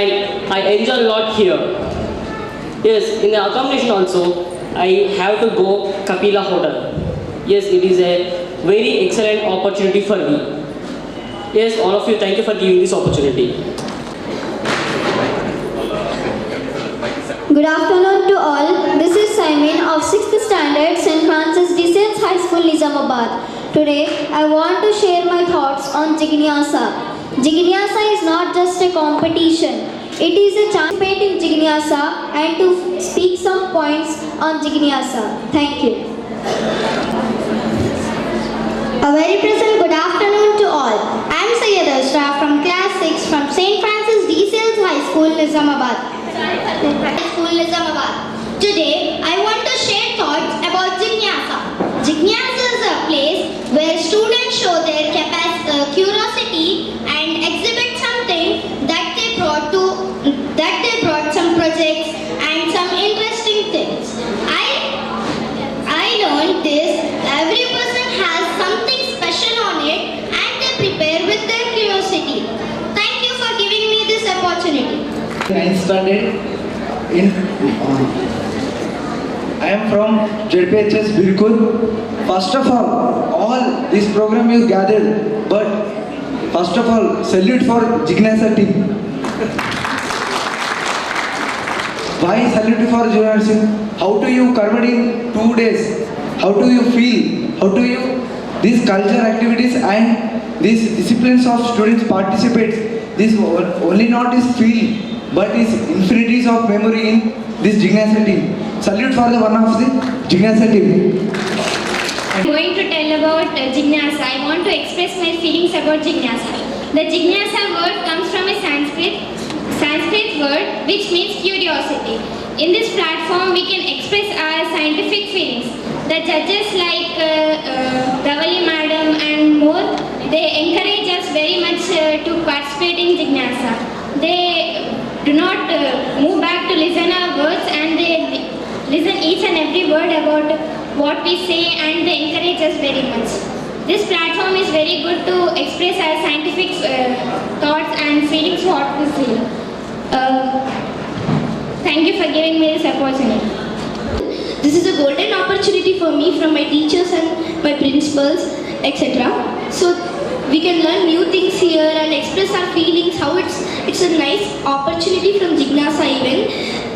and I enjoy a lot here. Yes, in the accommodation also, I have to go Kapila Hotel. Yes, it is a very excellent opportunity for me. Yes, all of you, thank you for giving this opportunity. Good afternoon to all. This is Simon of 6th Standard St. Francis de Sales High School, Nizamabad. Today, I want to share my thoughts on Jignasa. Jignasa is not just a competition. It is a chance to participate in Jignasa and to speak some points on Jignasa. Thank you. A very pleasant good afternoon to all. I am Sayyid Ashra from class 6 from St. Francis de Sales High School, Nizamabad. Today, I want to share thoughts about Jignasa. Jignasa is a place where students show their curiosity and exhibit something that they brought some projects and some interesting things. I learned this. Every person has something special on it and they prepare with their curiosity. Thank you for giving me this opportunity. 9th standard I am from JPHS Birkur. First of all this program you gathered, but first of all, salute for Jignasa team. Why salute for Jignasa? How do you cover in 2 days? How do you feel? How do you these culture activities and these disciplines of students participate? This only not is feel, but is infinities of memory in this Jignasa team. Salute for the one of the Jignasa team. I'm going to tell about Jignasa. I want to express my feelings about Jignasa. The Jignasa word comes from a Sanskrit word which means curiosity. In this platform, we can express our scientific feelings. The judges like Ravali Madam and more, they encourage us very much to participate in Jignasa. They do not move back to listen our words and they listen each and every word about what we say and they encourage us very much. This platform is very good to express our scientific thoughts and feelings what we feel. Thank you for giving me this opportunity. This is a golden opportunity for me from my teachers and my principals, etc. So we can learn new things here and express our feelings, how it's a nice opportunity from Jignasa even.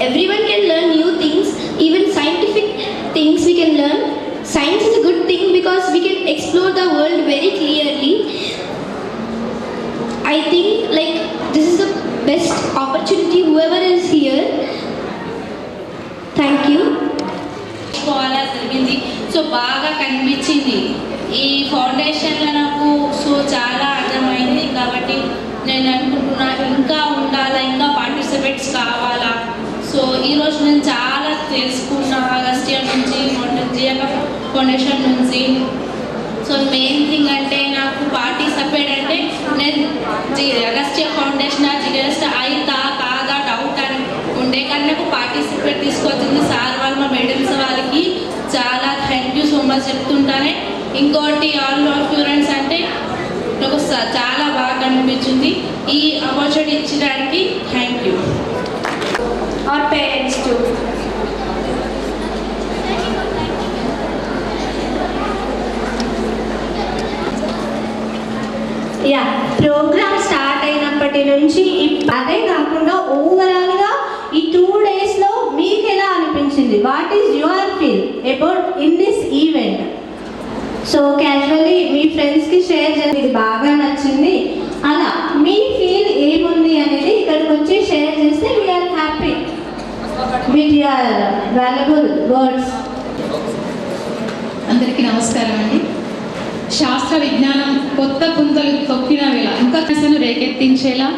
Everyone can learn new things, even scientific things we can learn. Science is a good thing because we can explore the world very clearly. I think this is the best opportunity whoever is here. Thank you. So బాగా కనిపించింది ఈ ఫౌండేషన్లో నాకు. So చాలా అర్థమైంది కాబట్టి నేను అనుకుంటున్నా ఇంకా ఉండాలా, ఇంకా పార్టిసిపేట్స్ కావాలా. సో ఈరోజు నేను చాలా తెలుసుకున్నా అగస్టియా నుంచి, ఫౌండేషన్ నుంచి. సో మెయిన్ థింగ్ అంటే నాకు పార్టిసిపేట్ అంటే నేను అగస్టియా ఫౌండేషన్ జిగ్నసా అయితా కాదా డౌట్ అని ఉండే కానీ నాకు పార్టిసిపేట్ తీసుకొచ్చింది సార్ వాళ్ళు, మా మేడమ్స్ వాళ్ళకి చాలా థ్యాంక్ యూ సో మచ్ చెప్తుంటానే. ఇంకోటి ఆల్ ఆఫ్ స్టూడెంట్స్ అంటే నాకు చాలా బాగా అనిపించింది. ఈ ఆపర్చునిటీ ఇచ్చడానికి thank you. Our parents too. Programme start అయినప్పటి నుంచి అదే కాకుండా ఓవరాల్గా ఈ 2 daysలో మీకు ఎలా అనిపించింది? What is your feel about in this event? So casually మీ ఫ్రెండ్స్కి షేర్ చేసి ఇది బాగా నచ్చింది అలా మీ ఫీల్ ఏముంది అనేది ఇక్కడికి వచ్చి షేర్ చేస్తే we are happy with your valuable words. అందరికీ నమస్కారం అండి. శాస్త్ర విజ్ఞానం కొత్త పుంతలు తొక్కిన వేళ ఇంకా కసను రేకెత్తించేలా,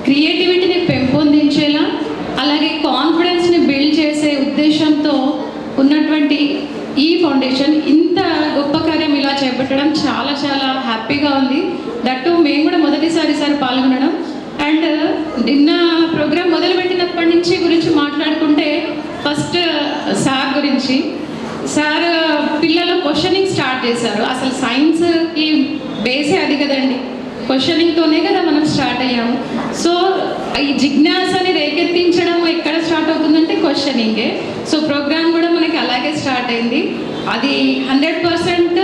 క్రియేటివిటీని పెంపొందించేలా, అలాగే కాన్ఫిడెన్స్ని బిల్డ్ చేసే ఉద్దేశంతో ఉన్నటువంటి ఈ ఫౌండేషన్ ఇంత గొప్ప కార్యం ఇలా చేపట్టడం చాలా చాలా హ్యాపీగా ఉంది. దట్టు మేము కూడా మొదటిసారి పాల్గొనడం. అండ్ నిన్న ప్రోగ్రామ్ మొదలుపెట్టినప్పటి నుంచి గురించి మాట్లాడుకుంటే ఫస్ట్ సార్ గురించి. సార్ పిల్లలు క్వశ్చనింగ్ స్టార్ట్ చేశారు. అసలు సైన్స్కి బేసే అది కదండి. క్వశ్చనింగ్తోనే కదా మనం స్టార్ట్ అయ్యాము. సో ఈ జిజ్ఞాసని రేకెత్తించడం ఎక్కడ స్టార్ట్ అవుతుందంటే క్వశ్చనింగే. సో ప్రోగ్రామ్ కూడా మనకి అలాగే స్టార్ట్ అయింది. అది 100%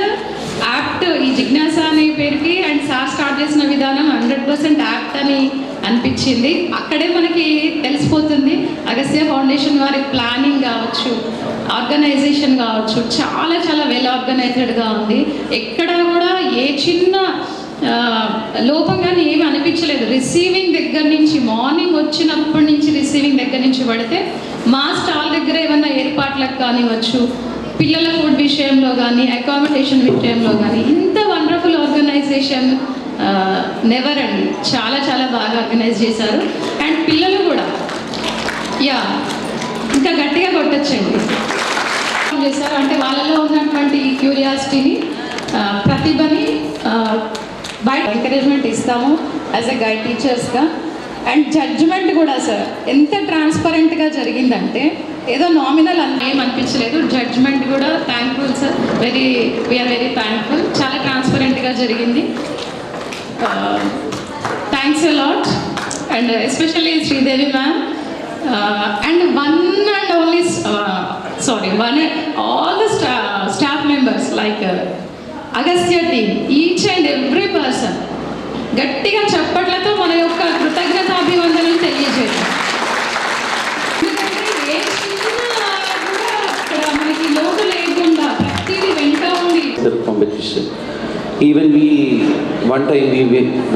యాప్ట్, ఈ జిజ్ఞాస అనే పేరుకి అండ్ సార్ స్టార్ట్ చేసిన విధానం 100% యాప్ట్ అని అనిపించింది. అక్కడే మనకి తెలిసిపోతుంది అగస్త్య ఫౌండేషన్ వారి ప్లానింగ్ కావచ్చు, ఆర్గనైజేషన్ కావచ్చు, చాలా చాలా వెల్ ఆర్గనైజ్డ్గా ఉంది. ఎక్కడ కూడా ఏ చిన్న లోపం కానీ ఏమి అనిపించలేదు. రిసీవింగ్ దగ్గర నుంచి, మార్నింగ్ వచ్చినప్పటి నుంచి రిసీవింగ్ దగ్గర నుంచి పడితే మా స్టాల్ దగ్గర ఏమన్నా ఏర్పాట్లకు కానివ్వచ్చు, పిల్లల ఫుడ్ విషయంలో కానీ, అకామిడేషన్ విషయంలో కానీ, ఇంత వండర్ఫుల్ ఆర్గనైజేషన్ నెవర్ అండి. చాలా చాలా బాగా ఆర్గనైజ్ చేశారు. అండ్ పిల్లలు కూడా ఇంకా గట్టిగా కొట్టచ్చండి చేశారు. అంటే వాళ్ళలో ఉన్నటువంటి క్యూరియాసిటీని, ప్రతిభని బయట ఎంకరేజ్మెంట్ ఇస్తాము యాజ్ ఎ గైడ్ టీచర్స్గా. అండ్ జడ్జిమెంట్ కూడా సార్ ఎంత ట్రాన్స్పరెంట్గా జరిగిందంటే ఏదో నామినల్ అని ఏం అనిపించలేదు. జడ్జ్మెంట్ కూడా thankful sir, we are very thankful. చాలా ట్రాన్స్పరెంట్గా జరిగింది. Thanks a lot. And especially Sridevi ma'am and one and only all the staff members like Agastya team, each and every person గట్టిగా చప్పట్లతో మన యొక్క కృతజ్ఞతాభివందనలు తెలియజేయాలి. ఎందుకంటే ఏ చిన్న కూడా ఇక్కడ మనకి లోటు లేకుండా ప్రతిదీ వెంట ఉండి competition. Even one time we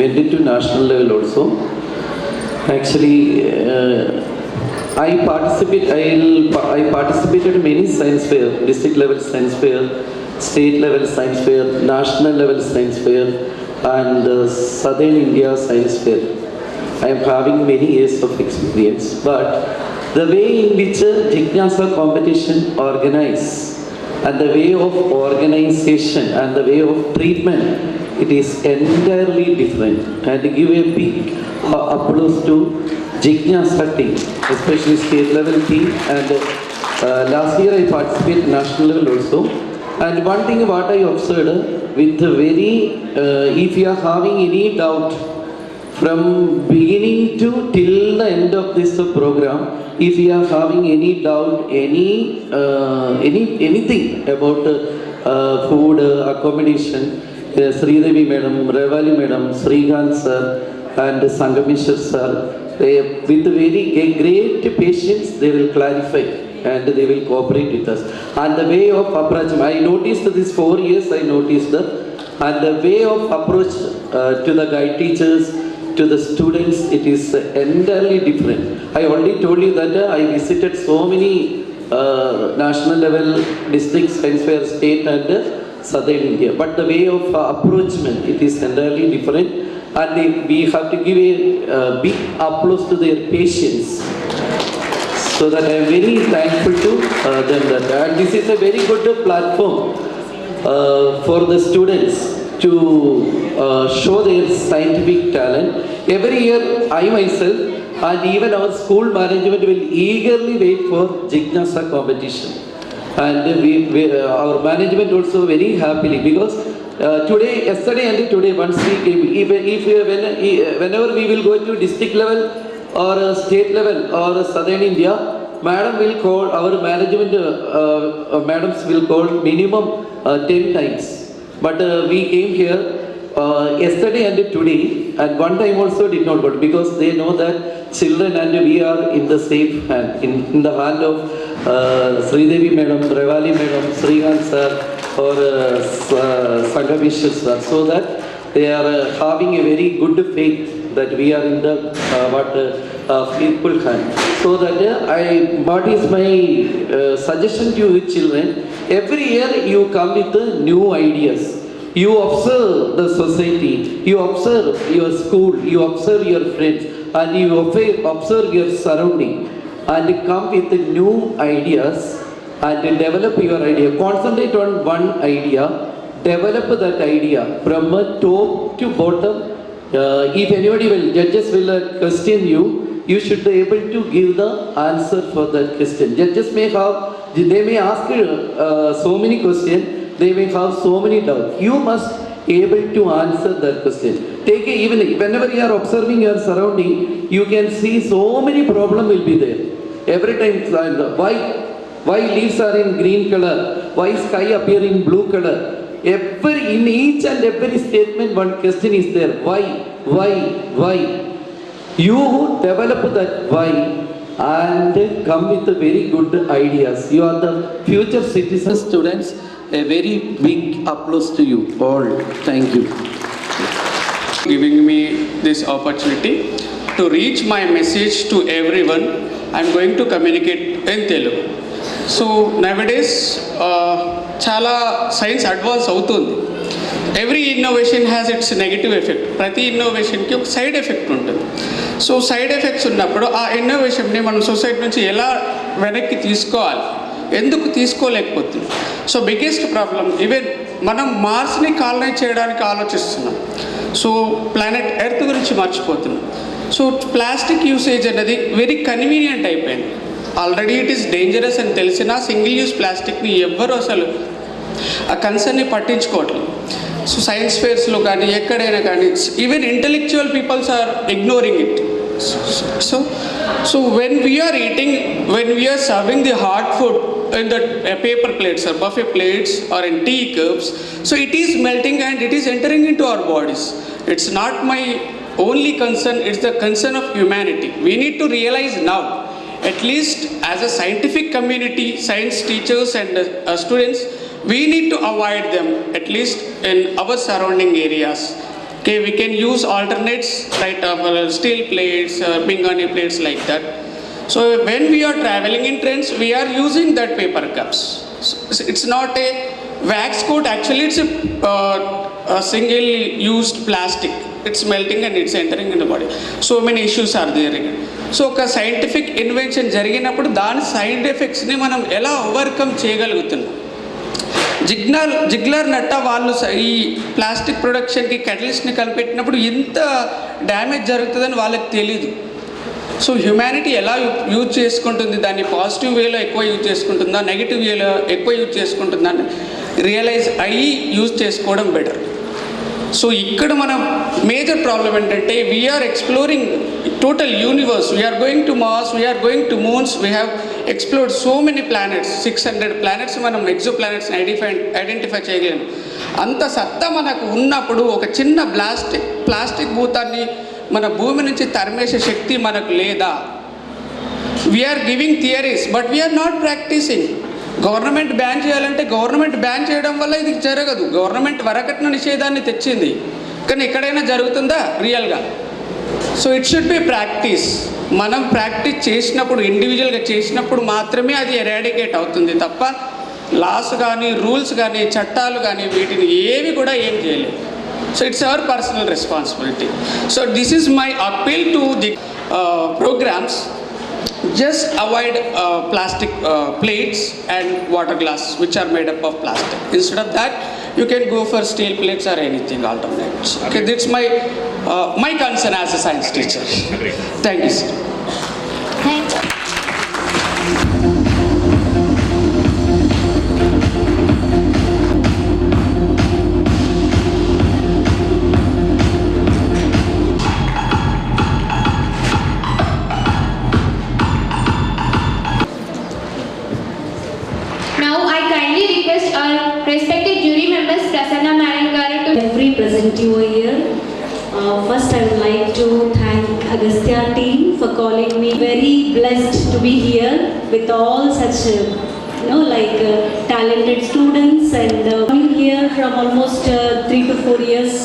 went into national level also. Actually I participated in many science fair, district level science fair, state level science fair, national level science fair, and Southern India science fair. I am having many years of experience, but the way in which Jignasa competition organized, and the way of organization and the way of treatment, it is entirely different. And to give a big applause to Jignasa team, especially state level team, and last year I participated national level also. And one thing what I observed with very, if you are having any doubt from beginning to till the end of this program, if you are having any doubt, anything about food, accommodation, Sridevi madam, Revali madam, Srikanth sir, and Sangameshwar sir, with very great patience they will clarify and they will cooperate with us. And the way of approach, I noticed this 4 years, I noticed that, and the way of approach to the guide teachers, to the students, it is entirely different. I already told you that I visited so many national level district science fair, state and Southern India, but the way of approachment, it is entirely different. And we have to give a big applause to their patience. So that I am very thankful to them. And this is a very good platform for the students to show their scientific talent. Every year, I myself and even our school management will eagerly wait for Jignasa competition. And our management also very happily, because yesterday and today, once we came, whenever we will go to district level or state level or Southern India, madam will call, our management madams will call minimum 10 times. But we came here yesterday and today, and one time also did not go, because they know that children and we are in the safe hand, in the hand of Sridevi madam, Revali madam, Srikanth sir, or Sangameshwar sir, so that they are having a very good faith that we are in the faithful hand. So that what is my suggestion to you children, every year you come with new ideas. You observe the society, you observe your school, you observe your friends, and you observe your surrounding, and come with new ideas and develop your idea. Concentrate on one idea, develop that idea from top to bottom. If anybody judges will question you, you should be able to give the answer for that question. Judges they may ask so many questions, they may have so many doubts. You must able to answer that question. Take a, even whenever you are observing your surrounding, you can see so many problems will be there. Every time, why leaves are in green color? Why sky appear in blue color? In each and every statement, one question is there. Why? You develop that why and come with the very good ideas. You are the future citizens, students. A very big applause to you all. Thank you. Giving me this opportunity to reach my message to everyone. I'm going to communicate in Telugu. So nowadays, chala science advance avutundi. Every innovation has its negative effect. Prati innovation ki oka side effect untundi. So side effects ఉన్నప్పుడు ఆ ఇన్నోవేషన్ని మనం society నుంచి ఎలా వెనక్కి తీసుకోవాలి, ఎందుకు తీసుకోలేకపోతుంది? So biggest problem even మనం మార్స్ని colonise చేయడానికి ఆలోచిస్తున్నాం. సో ప్లానెట్ ఎర్త్ గురించి మర్చిపోతున్నాం. సో ప్లాస్టిక్ యూసేజ్ అనేది వెరీ కన్వీనియంట్ అయిపోయింది. ఆల్రెడీ ఇట్ ఈస్ డేంజరస్ అని తెలిసినా సింగిల్ యూస్ ప్లాస్టిక్ని ఎవ్వరూ అసలు ఆ కన్సర్న్ని పట్టించుకోవట్లేదు. సో సైన్స్ ఫేర్స్లో కానీ ఎక్కడైనా కానీ even intellectual peoples are ignoring it. So when we are eating, when we are serving the hot food in the paper plates or buffet plates or in tea cups, so it is melting and it is entering into our bodies. It's not my only concern, it's the concern of humanity. We need to realize now, at least as a scientific community, science teachers and students, we need to avoid them at least in our surrounding areas. Okay, we can use alternates like steel plates, pingani plates like that. So when we are traveling in trains, we are using that paper cups. So it's not a wax coat, actually it's a single used plastic. It's melting and it's entering in the body. So many issues are there again. So ఒక scientific invention జరిగినప్పుడు దాని side ఎఫెక్ట్స్ని మనం ఎలా overcome చేయగలుగుతున్నాం? Ziggler నట్ట వాళ్ళు ఈ plastic ప్రొడక్షన్కి కెటలిస్ట్ని కనిపెట్టినప్పుడు ఎంత డ్యామేజ్ జరుగుతుందని వాళ్ళకి తెలీదు. సో హ్యుమానిటీ ఎలా యూజ్ చేసుకుంటుంది, దాన్ని పాజిటివ్ వేలో ఎక్కువ యూజ్ చేసుకుంటుందా, నెగిటివ్ వేలో ఎక్కువ యూజ్ చేసుకుంటుందా అని రియలైజ్ అయ్యి యూజ్ చేసుకోవడం బెటర్. సో ఇక్కడ మన మేజర్ ప్రాబ్లం ఏంటంటే we are exploring total universe. We are going to Mars, we are going to moons, we have explored so many planets. 600 planets మనం ఎగ్జో ప్లానెట్స్ని ఐడెంటిఫై చేయగలం. అంత సత్తా మనకు ఉన్నప్పుడు ఒక చిన్న ప్లాస్టిక్ భూతాన్ని మన భూమి నుంచి తరిమేసే శక్తి మనకు లేదా? We are giving theories but we are not practising. Government ban చేయాలంటే గవర్నమెంట్ బ్యాన్ చేయడం వల్ల ఇది జరగదు. గవర్నమెంట్ వరకట్న నిషేధాన్ని తెచ్చింది, కానీ ఎక్కడైనా జరుగుతుందా రియల్గా? So it should be practice. మనం ప్రాక్టీస్ చేసినప్పుడు, ఇండివిజువల్గా చేసినప్పుడు మాత్రమే అది ఎరాడికేట్ అవుతుంది తప్ప లాస్ కానీ రూల్స్ కానీ చట్టాలు కానీ వీటిని ఏవి కూడా ఏం చేయలేదు. So it's our personal responsibility. So this is my appeal to the programs. Just avoid plastic plates and water glass which are made up of plastic. Instead of that, you can go for steel plates or anything alternates. Okay, that's my concern as a science teacher. Thank you, sir. Thank you. Respected jury members, Prasanna Madam Garu to every present you here. First I would like to thank Agastya team for calling me. Very blessed to be here with all such talented students and coming here from almost 3 to 4 years.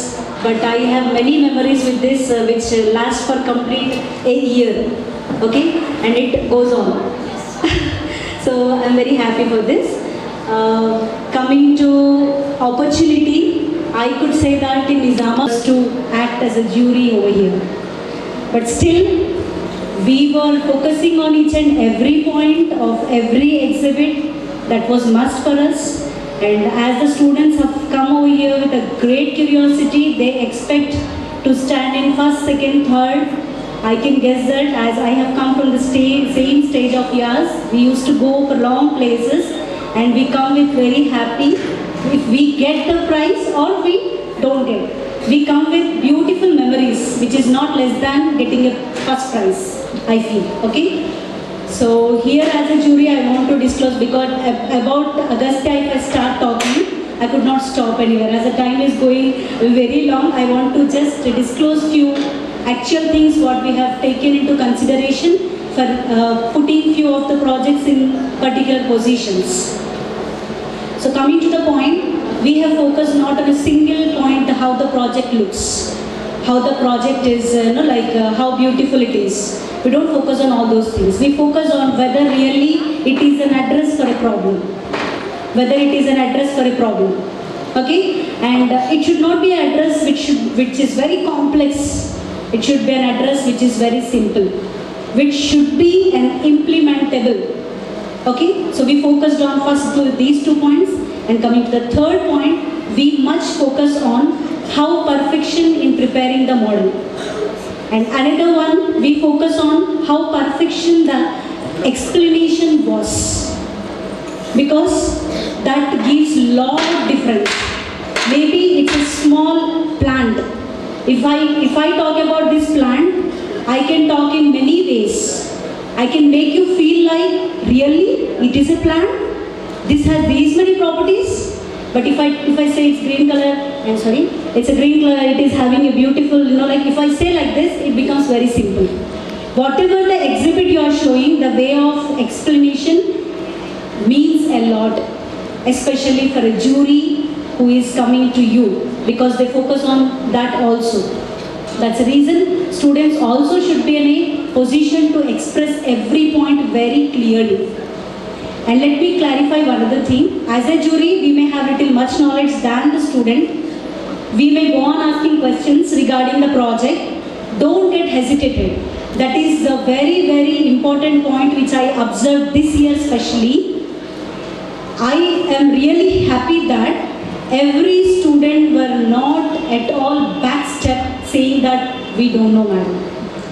But I have many memories with this which last for complete a year. Okay, and it goes on. So I'm very happy for this. Coming to opportunity, I could say that in Nizamabad to act as a jury over here. But still, we were focusing on each and every point of every exhibit that was must for us. And as the students have come over here with a great curiosity, they expect to stand in first, second, third. I can guess that as I have come from the same stage of yours, we used to go for long places. And we come with very happy if we get the prize or we don't get. We come with beautiful memories, which is not less than getting a first prize, I feel. Okay? So here as a jury, I want to disclose, because about Agastya, if I start talking, I could not stop anywhere. As the time is going very long, I want to just disclose few actual things what we have taken into consideration for putting few of the projects in particular positions. So coming to the point, we have focused not on a single point how the project looks, how the project is, how beautiful it is. We don't focus on all those things. We focus on whether really it is an address for a problem. Whether it is an address for a problem. Okay? And it should not be an address which is very complex. It should be an address which is very simple, which should be an implementable. Okay? So we focused on first these 2 points, and coming to the third point, we much focus on how perfection in preparing the model. And another one, we focus on how perfection the explanation was. Because that gives lot of difference. Maybe it's a small plant. If I talk about this plant, I can talk in many ways. I can make you feel like really it is a plant. This has these many properties. But if I say it's green color, I'm sorry, it's a green color, it is having a beautiful, if I say like this, it becomes very simple. Whatever the exhibit you are showing, the way of explanation means a lot, especially for a jury who is coming to you, because they focus on that also. That's the reason students also should be in a position to express every point very clearly. And let me clarify one other thing. As a jury, we may have little much knowledge than the student. We may go on asking questions regarding the project. Don't get hesitated. That is a very, very important point which I observed this year especially. I am really happy that every student were not at all backstep saying that we don't know, madam.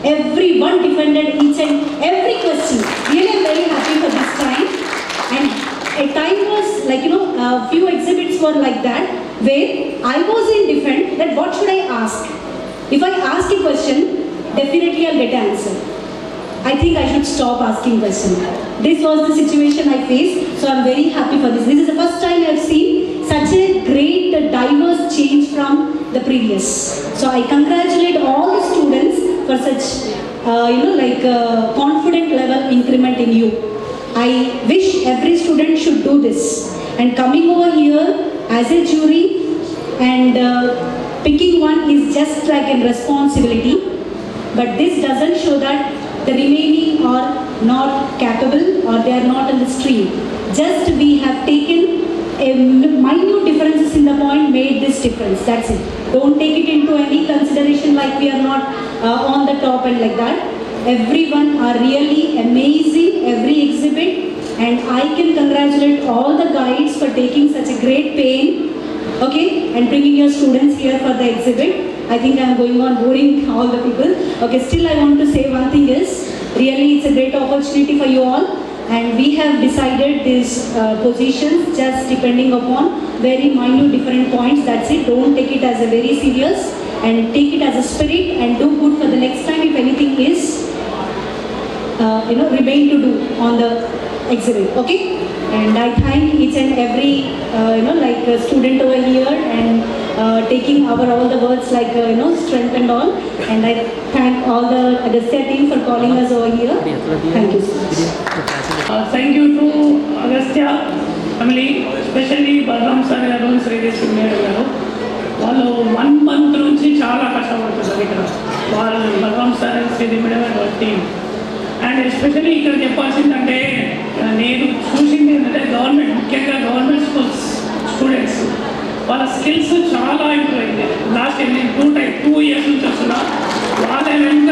Everyone defended each and every question. Really, I'm very happy for this time. And a time was like, a few exhibits were like that, where I was in defense that what should I ask? If I ask a question, definitely I'll get an answer. I think I should stop asking questions. This was the situation I faced, so I'm very happy for this. This is the first time I've seen such a great diverse change from the previous. So I congratulate all the students for such, confident level increment in you. I wish every student should do this. And coming over here as a jury and picking one is just like a responsibility. But this doesn't show that the remaining are not capable or they are not in the stream. Just we have taken a minute differences in the point made this difference. That's it. Don't take it into any consideration like we are not on the top and like that. Everyone are really amazing, every exhibit, and I can congratulate all the guides for taking such a great pain, okay, and bringing your students here for the exhibit. I think I am going on boring all the people. Okay, still I want to say one thing is, really it's a great opportunity for you all, and we have decided these positions just depending upon very minute different points. That's it. Don't take it as a very serious, and take it as a spirit and do good for the next time if anything is remain to do on the exhibit, okay? And I thank each and every student over here and taking our all the words like strength and all. And I thank all the Agastya team for calling us over here. Thank you so much. Thank you to Agastya family, especially Balram sir and Sridhar Madam garu. వాళ్ళు 1 month నుంచి చాలా కష్టపడుతున్నారు ఇక్కడ. వాళ్ళు Balram sir and Sridhar madam and team. And especially ఇక్కడ చెప్పాల్సిందంటే నేను చూసింది ఏంటంటే ముఖ్యంగా గవర్నమెంట్ స్కూల్స్ స్టూడెంట్స్ వాళ్ళ స్కిల్స్ చాలా ఇంప్రూవ్ అయింది. లాస్ట్ నేను 2 years నుంచి వస్తున్నా. వాళ్ళ వెంట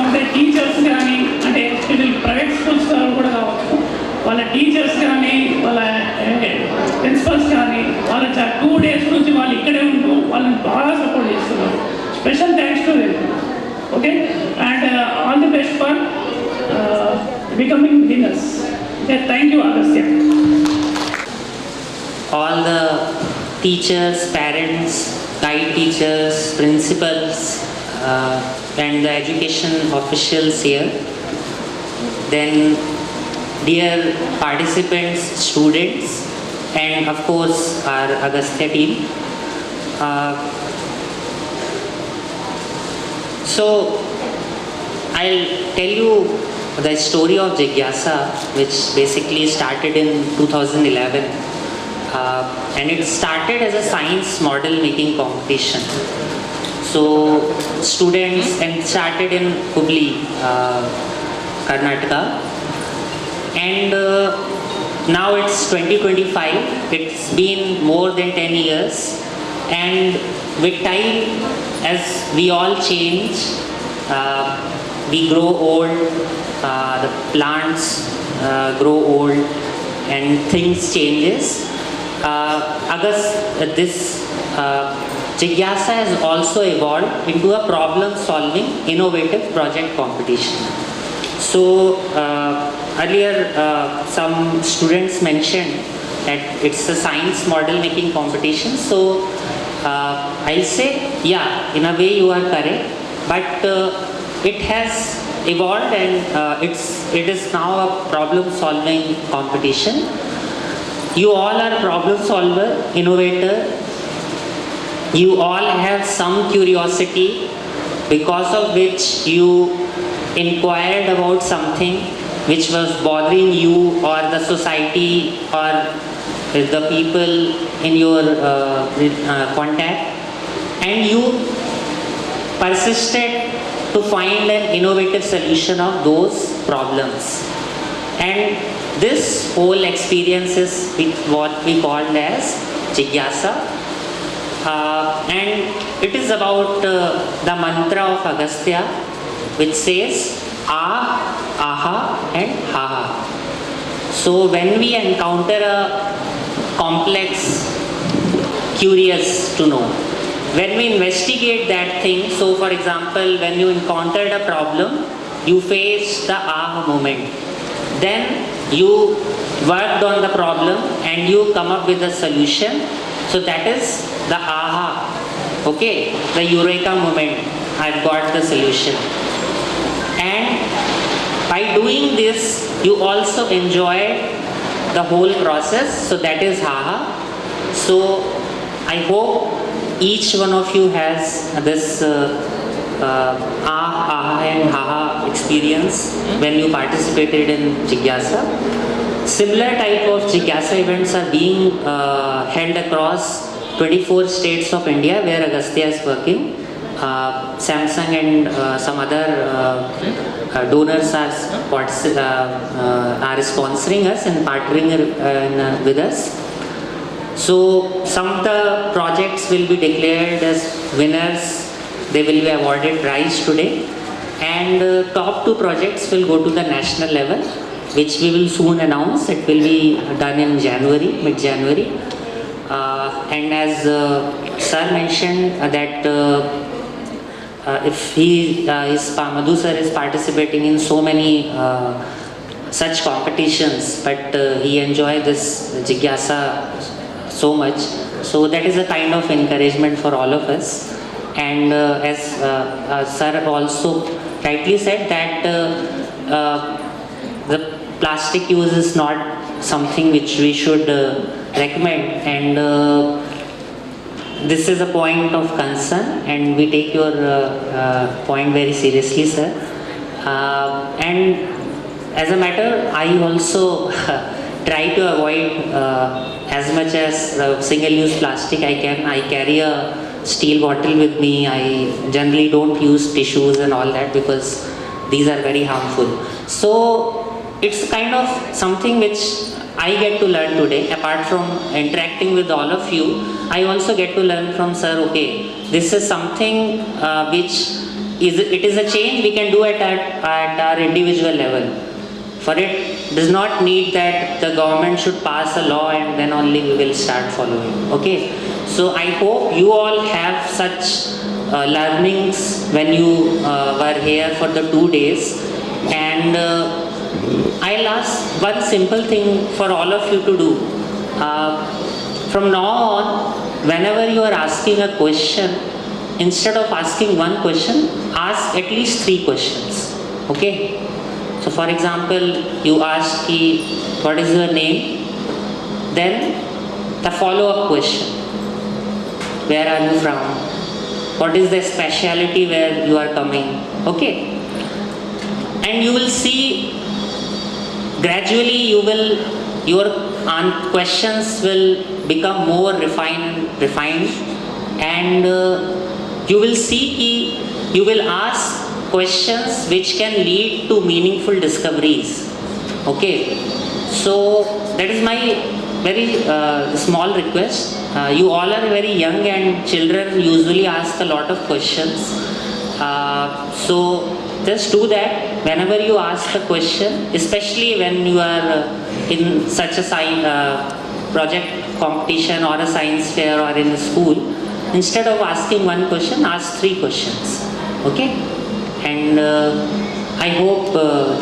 అంటే టీచర్స్ కానీ అంటే ఎస్పెషల్లీ ప్రైవేట్ స్కూల్స్ కూడా కావచ్చు, వాళ్ళ టీచర్స్ కానీ వాళ్ళ ప్రిన్సిపల్స్ కానీ వాళ్ళ 2 days నుంచి వాళ్ళు ఇక్కడే ఉంటూ వాళ్ళని బాగా సపోర్ట్ చేస్తున్నారు. Special thanks to them. Okay, and all the best for becoming winners. Okay, thank you, Agastya. All the teachers, parents, guide teachers, principals, and the education officials here. Then dear participants, students, and of course our Agastya team. So I'll tell you the story of Jigyasa, which basically started in 2011. And it started as a science model making competition. So students, and started in Hubli, Karnataka. And now it's 2025. It's been more than 10 years. And with time, as we all change, we grow old, the plants grow old, and things changes. This Jigyasa has also evolved into a problem-solving, innovative project competition. So earlier, some students mentioned that it's a science model making competition. So I'll say, yeah, in a way you are correct, but it has evolved, and it is now a problem-solving competition. You all are problem solver, innovator. You all have some curiosity because of which you inquired about something which was bothering you or the society or the people in your contact, and you persisted to find an innovative solution of those problems. And this whole experience is what we call as Jigyasa. And it is about the mantra of Agastya, which says aha, and haha. So when we encounter a complex, curious to know, when we investigate that thing, so for example, when you encountered a problem, you faced the aha moment. Then you worked on the problem and you come up with a solution. So that is the aha, okay, the eureka moment. I've got the solution. And by doing this, you also enjoy the whole process. So that is haha. So I hope each one of you has this aha and haha experience when you participated in Jigyasa. Similar type of Jigyasa events are being held across 24 states of India where Agastya is working. Samsung and some other donors are sponsoring us and partnering with us. So some of the projects will be declared as winners. They will be awarded prize today, and top 2 projects will go to the national level, which we will soon announce. It will be done in January, mid-January. And as sir mentioned that if Madhu sir is participating in so many such competitions, but he enjoys this Jigyasa so much. So that is a kind of encouragement for all of us. And as sir also rightly said that the plastic use is not something which we should recommend, and this is a point of concern, and we take your point very seriously, sir. And as a matter, I also try to avoid as much as single-use plastic I can. I carry a steel bottle with me. I generally don't use tissues and all that because these are very harmful. So it's kind of something which I get to learn today. Apart from interacting with all of you, I also get to learn from sir, okay, this is something it is a change we can do at our individual level. For it does not need that the government should pass a law and then only we will start following. Okay, so I hope you all have such learnings when you were here for the 2 days, and I'll ask one simple thing for all of you to do. From now on, whenever you are asking a question, instead of asking one question, ask at least 3 questions. Okay? So for example, you ask what is your name? Then the follow-up question. Where are you from? What is the specialty where you are coming? Okay? And you will see gradually your questions will become more refined, and you will see you will ask questions which can lead to meaningful discoveries. Okay, so that is my very small request. You all are very young, and children usually ask a lot of questions. So just do that whenever you ask a question, especially when you are in such a project competition or a science fair or in a school. Instead of asking one question, ask 3 questions. Okay? And I hope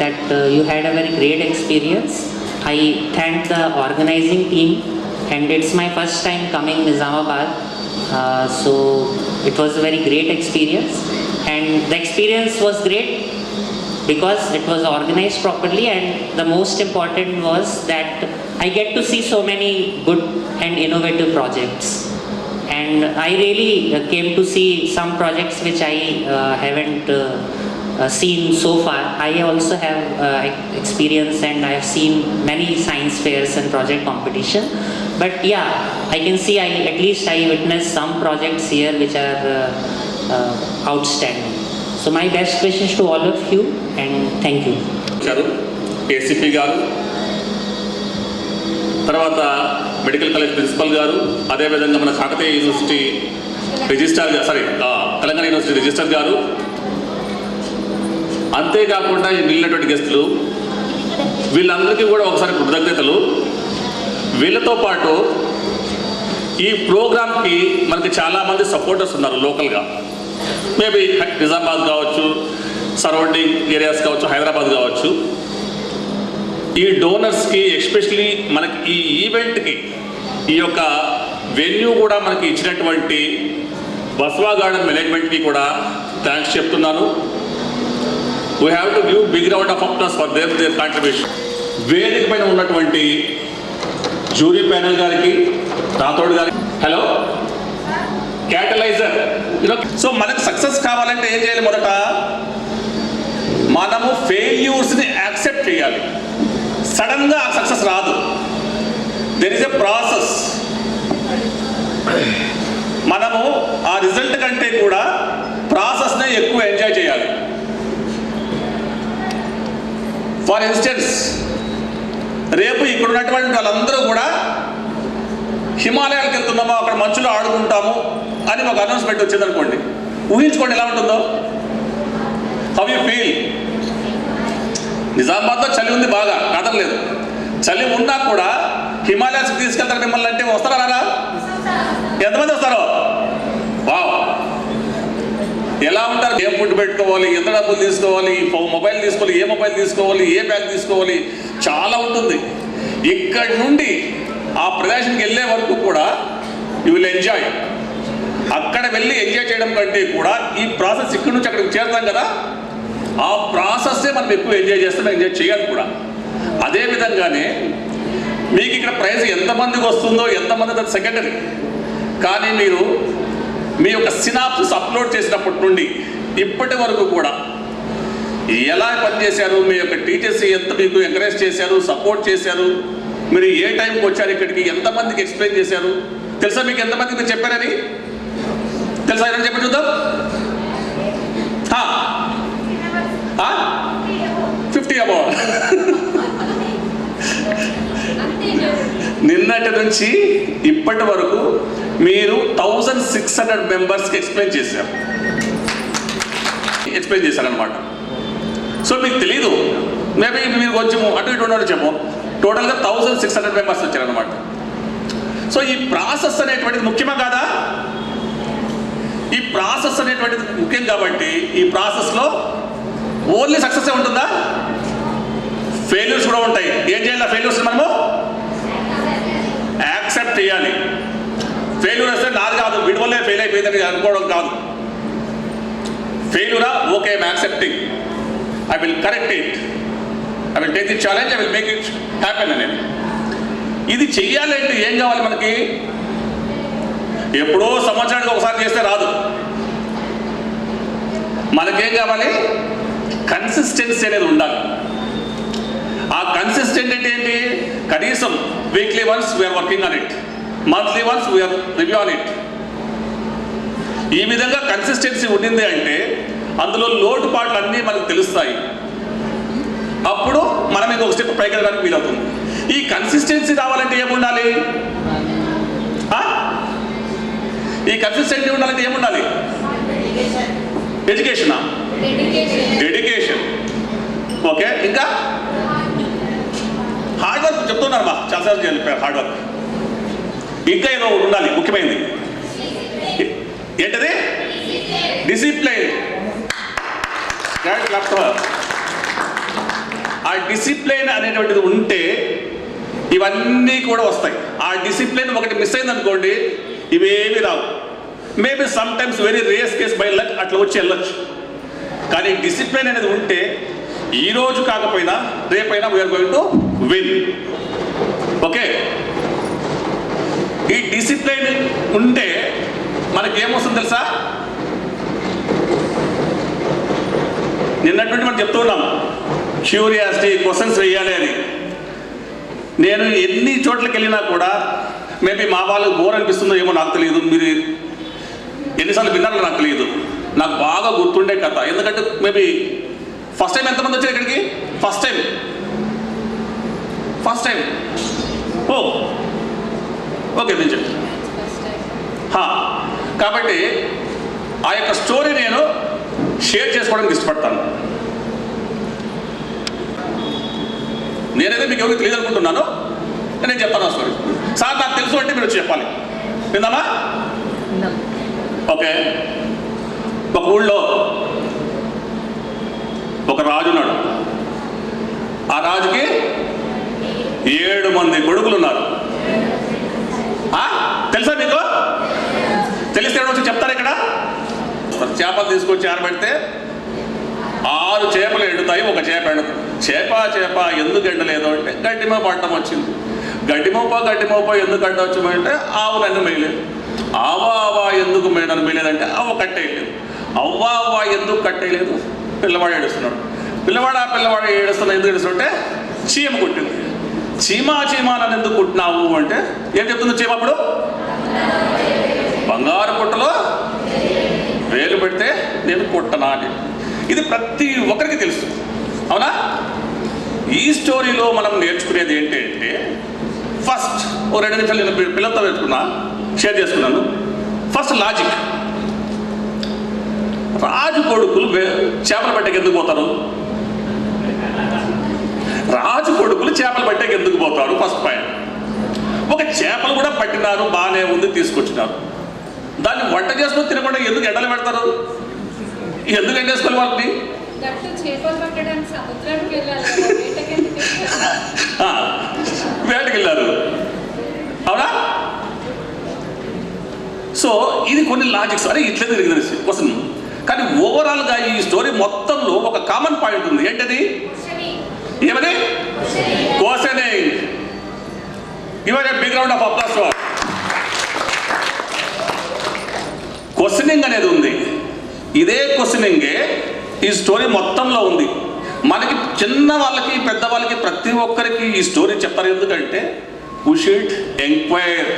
that you had a very great experience. I thank the organizing team, and it's my first time coming Nizamabad. So it was a very great experience, and the experience was great because it was organized properly, and the most important was that I get to see so many good and innovative projects. And I really came to see some projects which I haven't seen so far. I also have experience, and I have seen many science fairs and project competition. But yeah, I can see at least I witnessed some projects here which are outstanding. So my best wishes to all of you, and thank you. ACP గారు, తర్వాత medical college principal గారు, అదేవిధంగా మన Kakatiya university registrar Telangana university registrar గారు, అంతేకాకుండా మిగిలినటువంటి గెస్టులు, వీళ్ళందరికీ కూడా ఒకసారి కృతజ్ఞతలు. వీళ్ళతో పాటు ఈ ప్రోగ్రామ్కి మనకి చాలామంది సపోర్టర్స్ ఉన్నారు లోకల్గా. మేబీ నిజామాబాద్ కావచ్చు, సరౌండింగ్ ఏరియాస్ కావచ్చు, హైదరాబాద్ కావచ్చు. ఈ డోనర్స్కి, ఎస్పెషలీ మనకి ఈ ఈవెంట్కి, ఈ యొక్క వెన్యూ కూడా మనకి ఇచ్చినటువంటి బస్వా గార్డెన్ మేనేజ్మెంట్కి కూడా థ్యాంక్స్ చెప్తున్నాను. We have to give big round of applause for their contribution. వేదిక పైన ఉన్నటువంటి జూరీ ప్యానెల్ గారికి, రాథోడ్ గారికి, హలో క్యాటలైజర్. సో మనకు సక్సెస్ కావాలంటే ఏం చేయాలి? మొదట మనము ఫెయిల్యూర్స్ని యాక్సెప్ట్ చేయాలి. సడన్గా ఆ సక్సెస్ రాదు. There is a process. మనము ఆ రిజల్ట్ కంటే కూడా ప్రాసెస్నే ఎక్కువ ఎంజాయ్ చేయాలి. ఫర్ ఇన్స్టెన్స్, రేపు ఇక్కడ ఉన్నటువంటి వాళ్ళందరూ కూడా హిమాలయాలకు వెళ్తున్నామో, అక్కడ మంచులో ఆడుకుంటాము అని ఒక అనౌన్స్మెంట్ వచ్చింది అనుకోండి. ఊహించుకోండి ఎలా ఉంటుందో. How you feel? నిజామాబాద్లో చలి ఉంది, బాగా కాదనలేదు. చలి ఉన్నా కూడా హిమాలయాస్కి తీసుకెళ్తారు మిమ్మల్ని అంటే వస్తారా రారా? ఎంతమంది వస్తారో? వావ్, ఎలా ఉంటారు? ఏం ఫుడ్ పెట్టుకోవాలి, ఎంత డబ్బులు తీసుకోవాలి, మొబైల్ తీసుకోవాలి, ఏ మొబైల్ తీసుకోవాలి, ఏ బ్యాగ్ తీసుకోవాలి, చాలా ఉంటుంది. ఇక్కడి నుండి ఆ ప్రదేశానికి వెళ్ళే వరకు కూడా యూ విల్ ఎంజాయ్. అక్కడ వెళ్ళి ఎంజాయ్ చేయడం కంటే కూడా ఈ ప్రాసెస్ ఇక్కడి నుంచి అక్కడికి చేరుతాం కదా, ఆ ప్రాసెస్సే మనం ఎక్కువ ఎంజాయ్ చేస్తాం, ఎంజాయ్ చేయాలి కూడా. అదేవిధంగానే మీకు ఇక్కడ ప్రైజ్ ఎంతమందికి వస్తుందో, ఎంతమంది అది సెకండరీ. కానీ మీరు మీ యొక్క సినాప్సిస్ అప్లోడ్ చేసినప్పటి నుండి ఇప్పటి వరకు కూడా ఎలా పనిచేశారు, మీ యొక్క టీచర్స్ ఎంత మీకు ఎంకరేజ్ చేశారు, సపోర్ట్ చేశారు, మీరు ఏ టైంకి వచ్చారు ఇక్కడికి, ఎంతమందికి ఎక్స్ప్లెయిన్ చేశారు తెలుసా? మీకు ఎంతమందికి మీరు చెప్పారని తెలుసా? ఏమైనా చెప్పి చూద్దాం. 50 అబౌట్. నిన్నటి నుంచి ఇప్పటి వరకు మీరు 1600 మెంబర్స్కి ఎక్స్ప్లెయిన్ చేశారనమాట. సో మీకు తెలీదు, మేబీ మీరు కొంచెం అటు ఇటు ఉండొచ్చేమో. టోటల్గా 1600 మెంబర్స్ వచ్చారనమాట. సో ఈ ప్రాసెస్ అనేటువంటిది ముఖ్యమా కాదా? ఈ ప్రాసెస్ అనేటువంటిది ముఖ్యం కాబట్టి ఈ ప్రాసెస్లో ఓన్లీ సక్సెస్ ఉంటుందా? ఫెయిల్యూర్స్ కూడా ఉంటాయి. ఏం చేయాలి? ఫెయిల్యూర్స్ మనము యాక్సెప్ట్ యాక్సెప్ట్ చేయాలి. ఫెయిల్యూర్ వస్తే నాది కాదు, వీడి వల్లే ఫెయిల్ అయిపోయిందని అనుకోవడం కాదు. ఫెయిల్యూరా, okay, I'm accepting, I will correct it, I will take the challenge, I will make it happen అనేది. ఇది చెయ్యాలంటే ఏం కావాలి మనకి? ఎప్పుడో సంవత్సరానికి ఒకసారి చేస్తే రాదు. మనకేం కావాలి? కన్సిస్టెన్సీ అనేది ఉండాలి. ఆ కన్సిస్టెంట్ అంటే ఏంటి? కనీసం weekly once we are working on it, monthly once we are review on it. ఈ విధంగా కన్సిస్టెన్సీ ఉండింది అంటే అందులో లోటుపాట్లు అన్నీ మనకు తెలుస్తాయి. అప్పుడు మనం ఇంకొక స్టెప్ పైకి వెళ్ళడానికి వీలవుతుంది. ఈ కన్సిస్టెన్సీ రావాలంటే ఏముండాలి? ఈ కన్సిస్టెన్సీ ఉండాలంటే ఏముండాలి? ఎడ్యుకేషనా? డెడికేషన్. ఓకే, ఇంకా హార్డ్ వర్క్ చెప్తున్నారు మా చాలాసార్లు చెప్పారు. హార్డ్ వర్క్ ఇంకా ఏదో ఉండాలి, ముఖ్యమైనది. ఏంటది? డిసిప్లైన్. ఆ డిసిప్లైన్ అనేటువంటిది ఉంటే ఇవన్నీ కూడా వస్తాయి. ఆ డిసిప్లైన్ ఒకటి మిస్ అయింది అనుకోండి, ఇవేమి రావు. Maybe sometimes very rare case by luck అట్లా వచ్చి వెళ్ళొచ్చు. కానీ డిసిప్లైన్ అనేది ఉంటే ఈరోజు కాకపోయినా రేపైనా we are going to win. Okay, ఈ డిసిప్లైన్ ఉంటే మనకేమొస్తుంది తెలుసా? నిన్నటువంటి మనం చెప్తూ ఉన్నాం క్యూరియాసిటీ, క్వశ్చన్స్ వేయాలి అని. నేను ఎన్ని చోట్లకి వెళ్ళినా కూడా మేబీ మా వాళ్ళకి బోర్ అనిపిస్తుందో ఏమో నాకు తెలియదు, మీరు ఎన్నిసార్లు విన్నారో నాకు తెలియదు. నాకు బాగా గుర్తుండే కథ. ఎందుకంటే మేబీ ఫస్ట్ టైం ఎంతమంది వచ్చారు ఇక్కడికి? First time. ఓ ఓకే, నేను చెప్తాను. కాబట్టి ఆ యొక్క స్టోరీ నేను షేర్ చేసుకోవడానికి ఇష్టపడతాను. నేనైతే మీకు ఎవరికి తెలియదు అనుకుంటున్నాను, నేను చెప్తాను ఆ స్టోరీ. సార్ నాకు తెలుసు అంటే మీరు వచ్చి చెప్పాలి. విందామా? ఓకే, ఒక ఊళ్ళో ఒక రాజు ఉన్నాడు. ఆ రాజుకి 7 మంది కొడుకులు ఉన్నారు. తెలుసా మీకు? తెలిస్తే వచ్చి చెప్తారు. ఇక్కడ చేపలు తీసుకొచ్చి ఆరబెడితే 6 చేపలు ఎండుతాయి, ఒక చేప ఎండుతుంది. చేప ఎందుకు ఎండలేదు అంటే గడ్డిమోప అడ్డం వచ్చింది. గడ్డిమోప ఎందుకు అడ్డం వచ్చిందంటే ఆవు నన్ను మేయలేదు. ఆవా ఎందుకు నన్ను మేయలేదంటే అవ్వ కట్టేయలేదు. అవ్వ ఎందుకు కట్టేయలేదు? పిల్లవాడు ఏడుస్తున్నాడు. పిల్లవాడు ఏడుస్తున్నా ఎందుకు ఏడుస్తుంటే చీమ కుట్టింది. చీమా నన్ను ఎందుకు కుట్టినావు అంటే ఏం చెప్తుంది చీమ? అప్పుడు బంగారు పుట్టలో వేలు పెడితే నేను కుట్టనా అని. ఇది ప్రతి ఒక్కరికి తెలుసు, అవునా? ఈ స్టోరీలో మనం నేర్చుకునేది ఏంటంటే ఫస్ట్ 2 నిమిషాలు నేను పిల్లలతో షేర్ చేసుకున్నాను. First logic. రాజు కొడుకులు చేపలు పట్టేకి ఎందుకు పోతారు? రాజు కొడుకులు చేపలు పట్టేకి ఎందుకు పోతారు? First point. ఒక చేపలు కూడా పట్టినారు, బాగానే ఉంది, తీసుకొచ్చినారు. దాన్ని వంట చేసుకొని తినకుండా ఎందుకు ఎండలు పెడతారు? ఎందుకు ఎండేసుకోవాలి వాళ్ళని? వేటకి వెళ్ళారు, అవునా? సో ఇది కొన్ని లాజిక్స్. అరే ఇట్లే తిరిగింది క్వశ్చన్. కానీ ఓవరాల్గా ఈ స్టోరీ మొత్తంలో ఒక కామన్ పాయింట్ ఉంది. ఏంటది? ఏమని? Questioning. Give a big round of applause for questioning అనేది ఉంది. ఇదే క్వశ్చనింగే ఈ స్టోరీ మొత్తంలో ఉంది. మనకి చిన్న వాళ్ళకి పెద్ద వాళ్ళకి ప్రతి ఒక్కరికి ఈ స్టోరీ చెప్తారు. ఎందుకంటే వీ షుడ్ ఎంక్వైర్.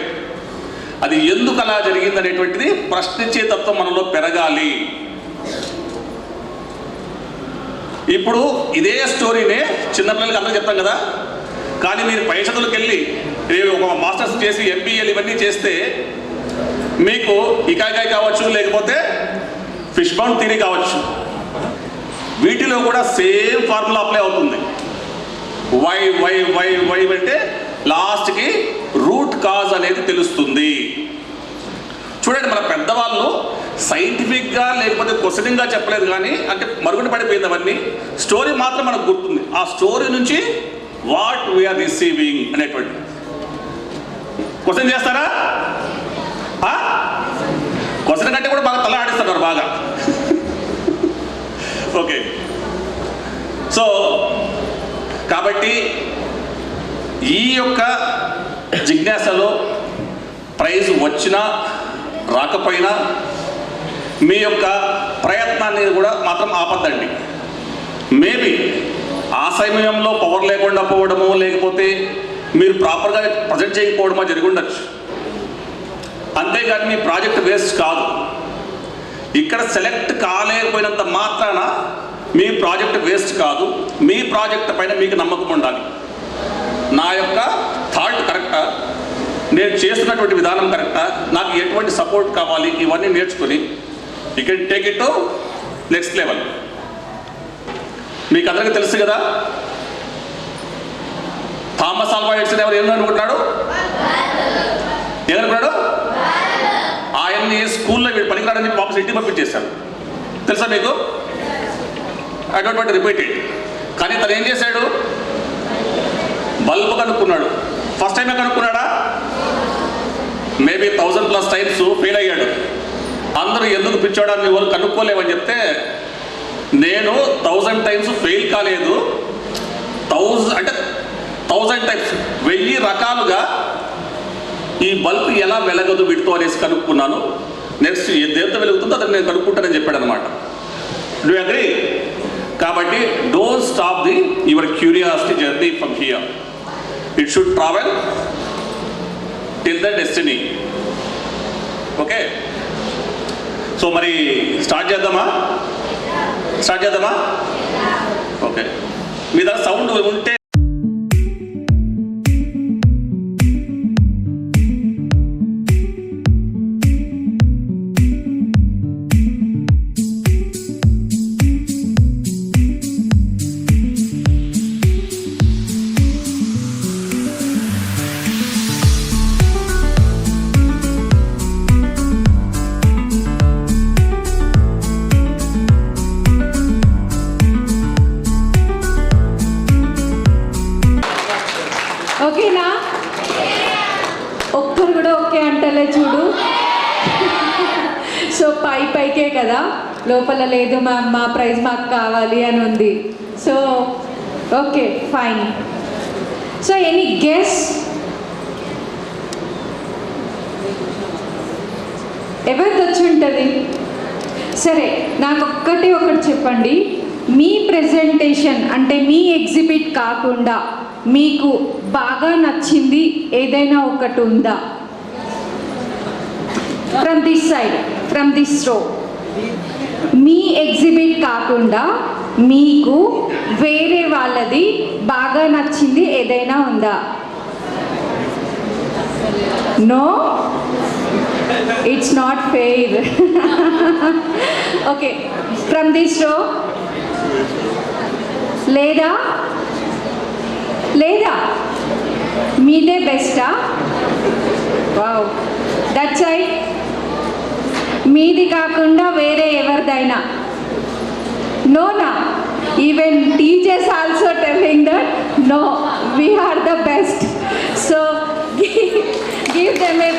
అది ఎందుకు అలా జరిగింది అనేటువంటిది ప్రశ్నించే తత్వం మనలో పెరగాలి. ఇప్పుడు ఇదే స్టోరీనే చిన్నపిల్లలకి అందరూ చెప్తాం కదా. కానీ మీరు పై చదువులకు వెళ్ళి ఒక మాస్టర్స్ చేసి ఎంబీఏలు ఇవన్నీ చేస్తే మీకు ఇకాయకాయ కావచ్చు, లేకపోతే ఫిష్ బౌండ్ థియరీ కావచ్చు, వీటిలో కూడా సేమ్ ఫార్ములా అప్లై అవుతుంది. వై వై వై వై అంటే లాస్ట్కి రూట్ కాజ్ అనేది తెలుస్తుంది. చూడండి, మన పెద్దవాళ్ళు సైంటిఫిక్గా లేకపోతే క్వశ్చనింగ్గా చెప్పలేదు, కానీ అంటే మరుగున పడిపోయింది అవన్నీ. స్టోరీ మాత్రం మనకు గుర్తుంది. ఆ స్టోరీ నుంచి వాట్ వీఆర్ రిసీవింగ్ అనేటువంటి క్వశ్చన్ చేస్తారా? క్వశ్చన్ కంటే కూడా బాగా తల ఆడిస్తున్నారు బాగా. ఓకే, సో కాబట్టి ఈ యొక్క జిజ్ఞాసలో ప్రైజ్ వచ్చినా రాకపోయినా మీ యొక్క ప్రయత్నాన్ని కూడా మాత్రం ఆపద్దండి. మేబీ ఆ సమయంలో పవర్ లేకుండా పోవడమో లేకపోతే మీరు ప్రాపర్గా ప్రజెంట్ చేయకపోవడమో జరిగి ఉండొచ్చు. అంతేగాని మీ ప్రాజెక్ట్ వేస్ట్ కాదు. ఇక్కడ సెలెక్ట్ కాలేకపోయినంత మాత్రాన మీ ప్రాజెక్ట్ వేస్ట్ కాదు. మీ ప్రాజెక్ట్ పైన మీకు నమ్మకం ఉండాలి. నా యొక్క థాట్ కరెక్టా, నేను చేస్తున్నటువంటి విధానం కరెక్టా, నాకు ఎటువంటి సపోర్ట్ కావాలి, ఇవన్నీ నేర్చుకుని you can take it to next level. మీకు అందరికీ తెలుసు కదా, థామస్ ఆల్వా ఎడిసన్ ఎవరు ఏమనుకుంటున్నాడు? ఏమనుకున్నాడు? ఆయన్ని స్కూల్లో వీడు పనికిరాడని చెప్పి వాపస్ ఇంటికి పంపించేశారు. తెలుసా మీకు? I don't want to repeat it. కానీ తను ఏం చేశాడు? బల్బు కనుక్కున్నాడు. ఫస్ట్ టైమే కనుక్కున్నాడా? మేబీ 1000+ టైమ్స్ ఫెయిల్ అయ్యాడు. అందరూ ఎందుకు పిచ్చోడాన్ని వాళ్ళు కనుక్కోలేవని చెప్తే, నేను 1000 టైమ్స్ ఫెయిల్ కాలేదు, 1000 టైమ్స్ 1000 రకాలుగా ఈ బల్బ్ ఎలా వెలగదు వీటితో అనేసి కనుక్కున్నాను. నెక్స్ట్ దేంతో వెలుగుతుందో అతను నేను కనుక్కుంటానని చెప్పాడు అనమాట. Do you agree? కాబట్టి don't stop your curiosity journey from here. It should travel till the destiny. Okay, so మరి స్టార్ట్ చేద్దామా? ఓకే, మీ దగ్గర సౌండ్ ఉంటే ఓకేనా? ఒక్కరు కూడా ఓకే అంటలే చూడు. సో పైకే కదా, లోపల లేదు మ్యామ్ మా ప్రైజ్ మాకు కావాలి అని ఉంది. So okay, fine. So any guess? ఎవరిది వచ్చి ఉంటుంది? సరే, నాకు ఒకటి చెప్పండి. మీ ప్రెజెంటేషన్ అంటే మీ ఎగ్జిబిట్ కాకుండా మీకు బాగా నచ్చింది ఏదైనా ఒకటి ఉందా? From this side, from this రో. మీ ఎగ్జిబిట్ కాకుండా మీకు వేరే వాళ్ళది బాగా నచ్చింది ఏదైనా ఉందా? No, it's not fair. Okay, from this row. లేదా మీదే బెస్టా? Wow, that's I. మీది కాకుండా వేరే ఎవరిదైనా? నోనా? Even teachers also telling that no, we are the best. So give them a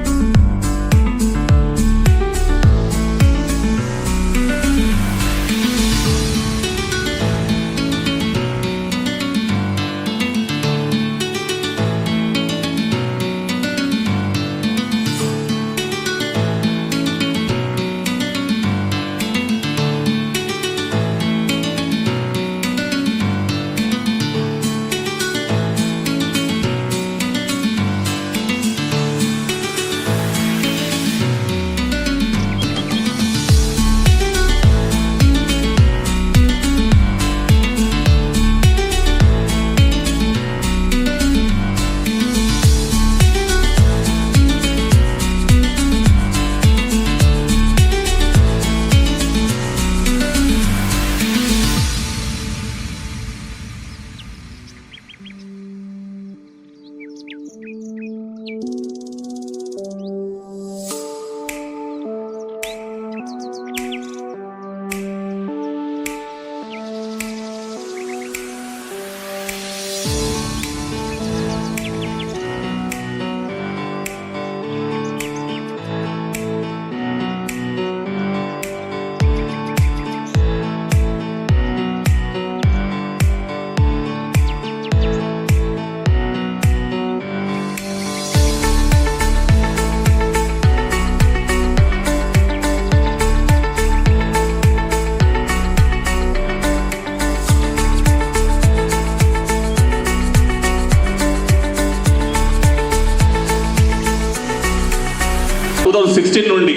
16 నుండి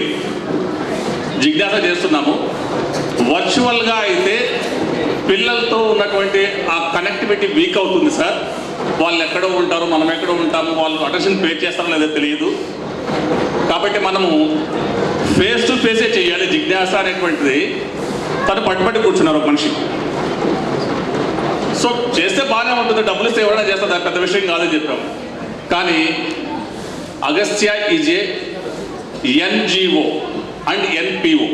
జిజ్ఞాస చేస్తున్నాము. వర్చువల్గా అయితే పిల్లలతో ఉన్నటువంటి ఆ కనెక్టివిటీ వీక్ అవుతుంది సార్. వాళ్ళు ఎక్కడో ఉంటారు, మనం ఎక్కడో ఉంటాము, వాళ్ళు అటెన్షన్ పే చేస్తారో లేదో తెలియదు. కాబట్టి మనము ఫేస్ టు ఫేసే చేయాలి. జిజ్ఞాస అనేటువంటిది తను పట్టుబట్టి కూర్చున్నారు ఒక మనిషి. సో చేస్తే బాగానే ఉంటుంది, డబ్బులు ఇస్తే ఎవరైనా చేస్తారు, అది పెద్ద విషయం కాదని చెప్పాము. కానీ Agastya is a NGO and NPO.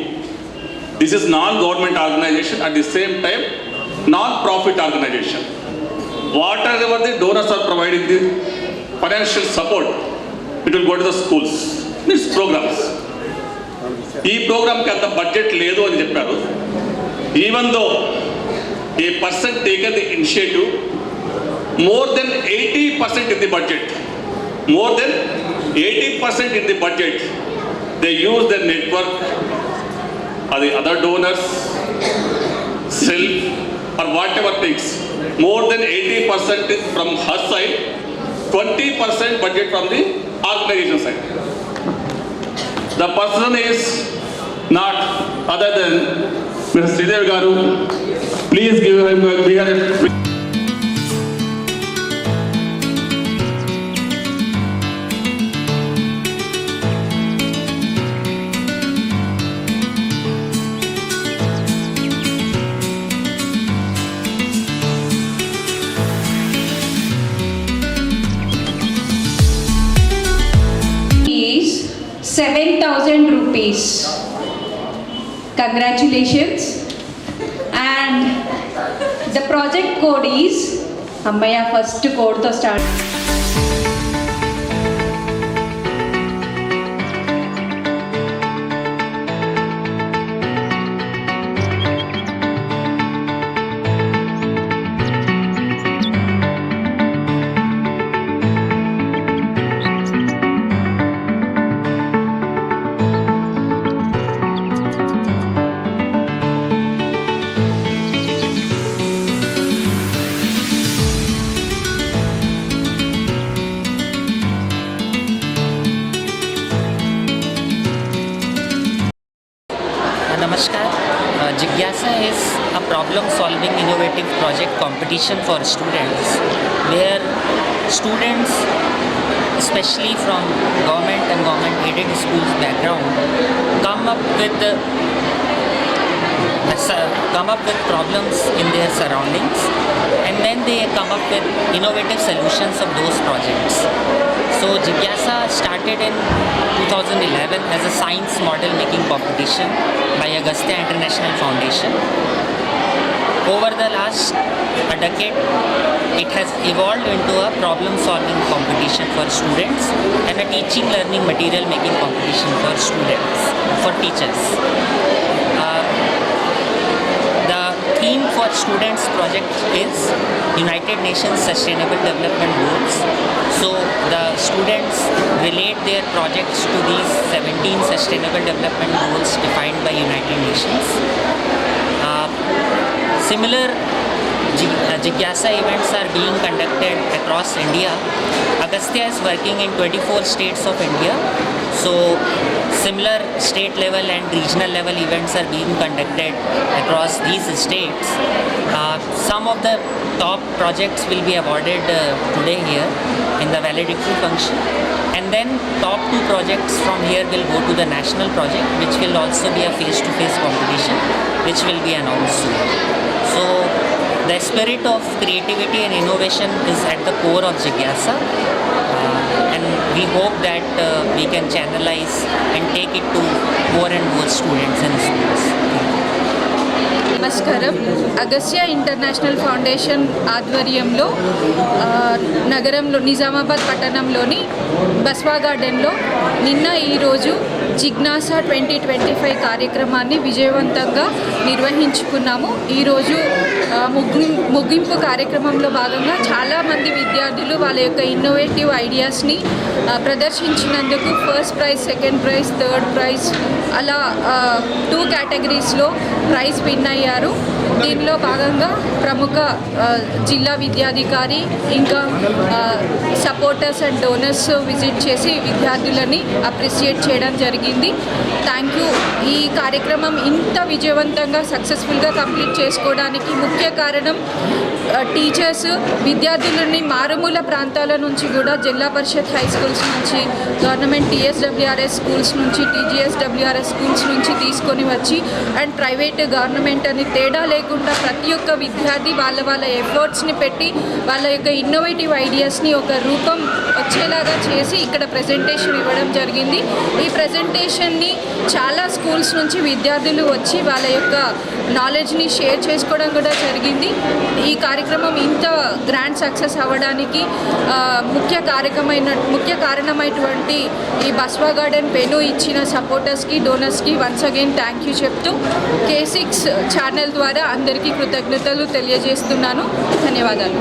This is non-government organization, at the same time non-profit organization. Whatever the donors are providing the financial support, it will go to the schools. These programs. ఈ ప్రోగ్రామ్కి అంత budget లేదు అని చెప్పారు. Even though a person taken the initiative, more than 80% in the budget, more than 80% in the budget, they use their network or the other donors, self or whatever things. More than 80% from her side, 20% budget from the organization side. The person is not other than Mr. Sridev Garu. Please give him a bigger. Is 7,000 rupees. Congratulations. And the project code is Ammaya first code to start. Namaskar. Jigyasa is a problem-solving innovative project competition for students where students, especially from government and government-aided schools background, come up with problems in their surroundings, and then they come up with innovative solutions of those projects. So Jigyasa started in 2011 as a science model making competition by Agastya International Foundation. Over the last decade, it has evolved into a problem-solving competition for students and a teaching learning material making competition for students, for teachers. The theme for students project is United Nations Sustainable Development Goals. So the students relate their projects to these 17 Sustainable Development Goals defined by United Nations. Similar Jigyasa events are being conducted across India. Agastya is working in 24 states of India. So similar state level and regional level events are being conducted across these states. Some of the top projects will be awarded today here in the valedictory function, and then top 2 projects from here will go to the national project, which will also be a face-to-face competition, which will be announced soon. So the spirit of creativity and innovation is at the core of Jigyasa, and we hope that we can channelize and take it to more and more students and schools. నమస్కారం. Agastya international foundation ఆధ్వర్యంలో నగరంలో నిజామాబాద్ పట్టణంలోని బస్వా గార్డెన్లో నిన్న ఈరోజు జిజ్ఞాసా 2025 కార్యక్రమాన్ని విజయవంతంగా నిర్వహించుకున్నాము. ఈరోజు ముగింపు కార్యక్రమంలో భాగంగా చాలామంది విద్యార్థులు వాళ్ళ యొక్క ఇన్నోవేటివ్ ఐడియాస్ని ప్రదర్శించినందుకు first prize, second prize, third prize అలా 2 కేటగిరీస్లో ప్రైజ్ విన్ అయ్యారు. దీనిలో భాగంగా ప్రముఖ జిల్లా విద్యాధికారి ఇంకా సపోర్టర్స్ అండ్ డోనర్స్ విజిట్ చేసి విద్యార్థులని అప్రిషియేట్ చేయడం జరిగింది. జరిగింది. Thank you. ఈ కార్యక్రమం ఇంత విజయవంతంగా సక్సెస్ఫుల్గా కంప్లీట్ చేసుకోవడానికి ముఖ్య కారణం టీచర్స్, విద్యార్థులని మారుమూల ప్రాంతాల నుంచి కూడా జిల్లా పరిషత్ హై స్కూల్స్ నుంచి, గవర్నమెంట్ టీఎస్డబ్ల్యూఆర్ఎస్ స్కూల్స్ నుంచి, టీజీఎస్డబ్ల్యూఆర్ఎస్ స్కూల్స్ నుంచి తీసుకొని వచ్చి అండ్ ప్రైవేట్ గవర్నమెంట్ అని తేడా లేకుండా ప్రతి ఒక్క విద్యార్థి వాళ్ళ ఎఫర్ట్స్ని పెట్టి వాళ్ళ యొక్క ఇన్నోవేటివ్ ఐడియాస్ని ఒక రూపం వచ్చేలాగా చేసి ఇక్కడ ప్రజెంటేషన్ ఇవ్వడం జరిగింది. ఈ ప్రజెంటేషన్ని చాలా స్కూల్స్ నుంచి విద్యార్థులు వచ్చి వాళ్ళ యొక్క నాలెడ్జ్ని షేర్ చేసుకోవడం కూడా జరిగింది. ఈ కార్యక్రమం ఇంత గ్రాండ్ సక్సెస్ అవ్వడానికి ముఖ్య కారణమైనటువంటి ఈ బస్వా గార్డెన్ పెను ఇచ్చిన సపోర్టర్స్కి, డోనర్స్కి వన్స్ అగైన్ థ్యాంక్ యూ చెప్తూ K6 ఛానల్ ద్వారా అందరికీ కృతజ్ఞతలు తెలియజేస్తున్నాను. ధన్యవాదాలు.